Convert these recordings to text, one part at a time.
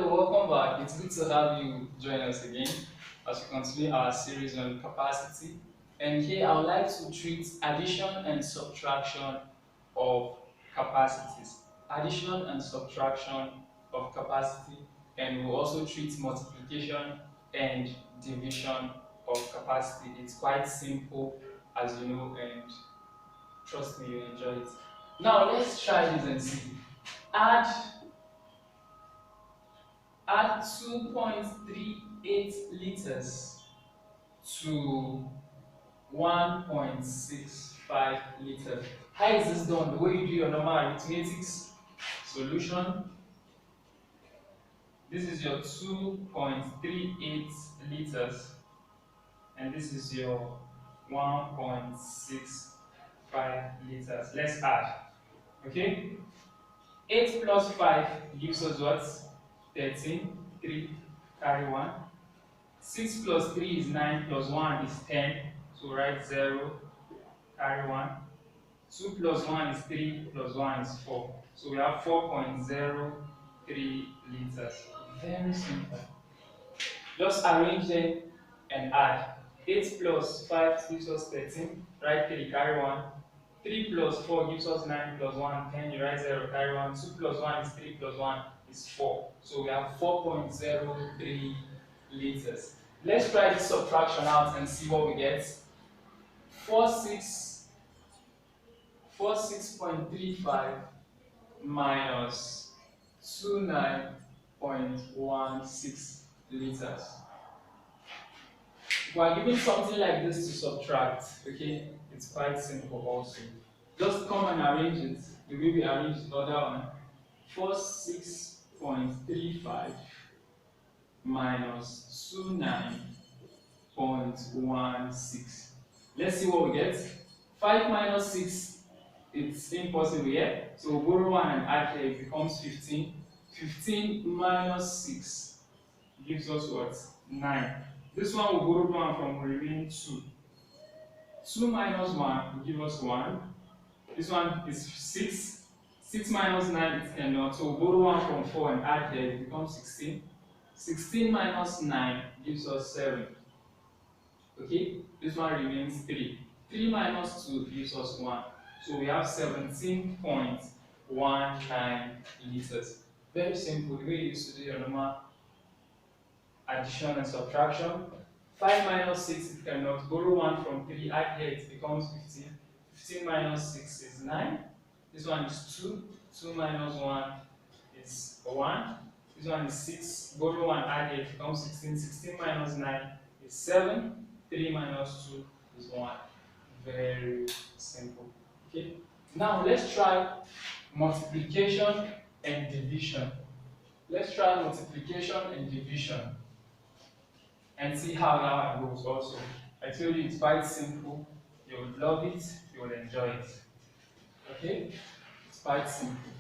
Hello, welcome back. It's good to have you join us again as we continue our series on capacity. And here I would like to treat addition and subtraction of capacities. Addition and subtraction of capacity, and we'll also treat multiplication and division of capacity. It's quite simple, as you know, and trust me, you'll enjoy it. Now let's try this and see. Add Add 2.38 liters to 1.65 liters. How is this done? The way you do your normal arithmetics solution. This is your 2.38 liters, and this is your 1.65 liters. Let's add. Okay? 8 plus 5 gives us what? 13, 3, carry 1. 6 plus 3 is 9, plus 1 is 10, so write 0, carry 1. 2 plus 1 is 3, plus 1 is 4. So we have 4.03 liters. Very simple. Just arrange them and add. 8 plus 5 gives us 13, write 3, carry 1. 3 plus 4 gives us 9, plus 1, 10, you write 0, carry 1. 2 plus 1 is 3, plus 1 is 4. So we have 4.03 liters. Let's try this subtraction out and see what we get. 46.35 minus 29.16 liters. If we are given something like this to subtract, okay, it's quite simple also. Just come and arrange it the way we arranged the other one. 46.35 minus 29.16. Let's see what we get. 5 minus 6, it's impossible here. So we'll borrow 1 and add here, it becomes 15. 15 minus 6 gives us what? 9. This one will borrow 1 from, will remain 2. 2 minus 1 will give us 1. This one is 6. 6 minus 9 is 10. So we'll borrow 1 from 4 and add here, it becomes 16. 16 minus 9 gives us 7. Okay, this one remains 3. 3 minus 2 gives us 1. So we have 17.19 liters. Very simple, the way you used to do your normal addition and subtraction. 5 minus 6, it cannot. Borrow 1 from 3, add here, it becomes 15. 15 minus 6 is 9. This one is 2. 2 minus 1 is 1. This one is 6. Borrow 1, add here, it becomes 16. 16 minus 9 is 7. 3 minus 2 is 1. Very simple. Okay. Now let's try multiplication and division. Let's try multiplication and division and see how that goes also. I told you it's quite simple. You would love it, you will enjoy it. Okay? It's quite simple.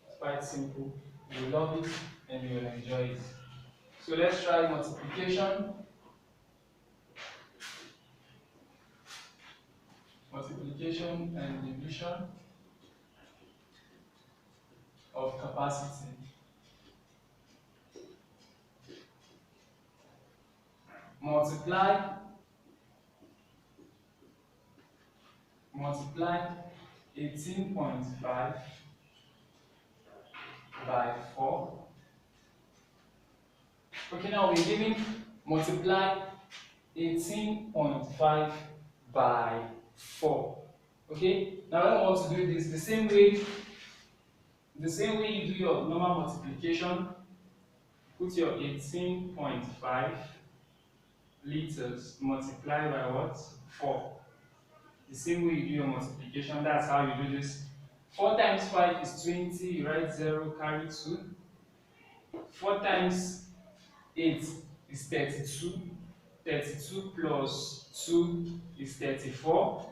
It's quite simple. You will love it and you will enjoy it. So let's try multiplication. Multiplication and division of capacity. Multiply 18.5 by 4. Okay, now we're giving multiply 18.5 by 4. Okay, now when we want to do this the same way you do your normal multiplication, put your 18.5 liters multiply by what? 4. The same way you do your multiplication, that's how you do this. 4 times 5 is 20, you write 0, carry 2. 4 times 8 is 32. 32 plus 2 is 34.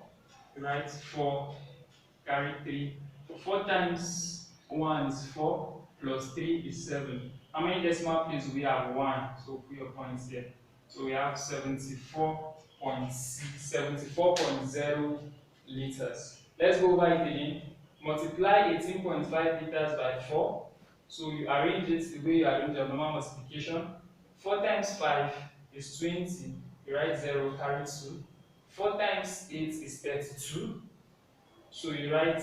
You write 4, carry 3. 4 times 1 is 4, plus 3 is 7. How many decimal places we have? 1. So put your points here. So we have 74.0 liters. Let's go over it again. Multiply 18.5 liters by 4. So you arrange it the way you arrange your normal multiplication. 4 times 5 is 20. You write 0, carry 2. 4 times 8 is 32. So you write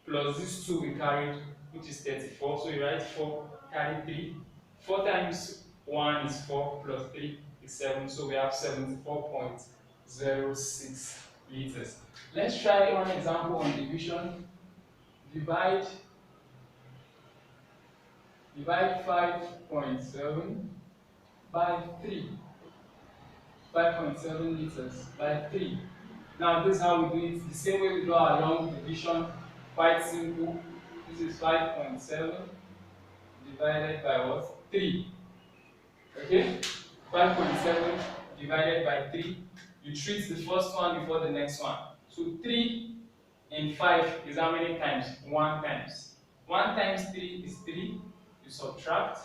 plus this 2 we carried, which is 34. So you write 4, carry 3. 4 times 1 is 4, plus 3 is 7. So we have 74.06 liters. Let's try one example on division. Divide 5.7 by 3. 5.7 liters by 3. Now this is how we do it. The same way we do our long division. Quite simple. This is 5.7 divided by what? 3. Okay? 5.7 divided by 3. You treat the first one before the next one. So 3 in 5 is how many times? 1 times. 1 times 3 is 3. You subtract.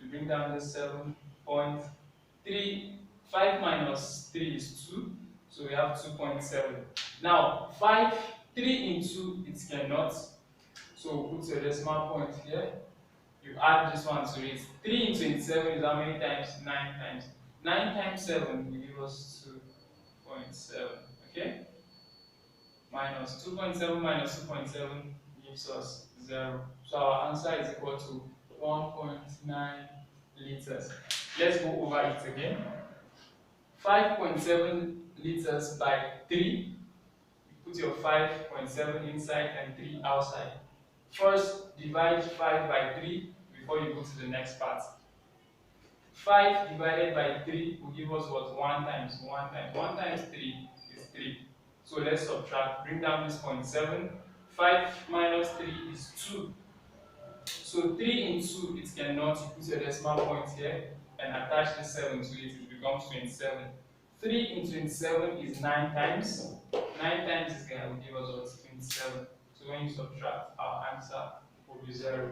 You bring down the 7.3. 5 minus 3 is 2. So we have 2.7. Now 3 into it cannot. So put your decimal point here. You add this one to it. 3 into 27 is how many times? 9 times. 9 times 7 will give us 2.7. Okay? Minus 2.7 minus 2.7 gives us 0. So our answer is equal to 1.9 liters. Let's go over it again. 5.7 liters by 3. You put your 5.7 inside and 3 outside. First, divide 5 by 3 before you go to the next part. 5 divided by 3 will give us what? 1 times. 1 times. 1 times 3 is 3. So let's subtract. Bring down this 0.7. 5 minus 3 is 2. So 3 into it cannot. You put your decimal point here and attach the 7 to it. It becomes 27. 3 into 27 is 9 times. 9 times is going to give us what? 27. So when you subtract, our answer will be 0.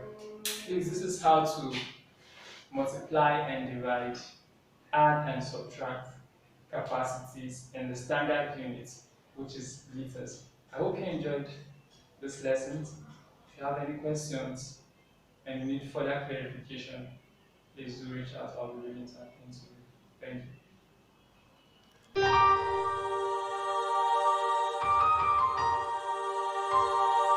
Please, this is how to multiply and divide, add and subtract capacities in the standard unit, which is liters. I hope you enjoyed this lesson. If you have any questions and you need further clarification, please do reach out. I'll be willing to attend to you. Thank you.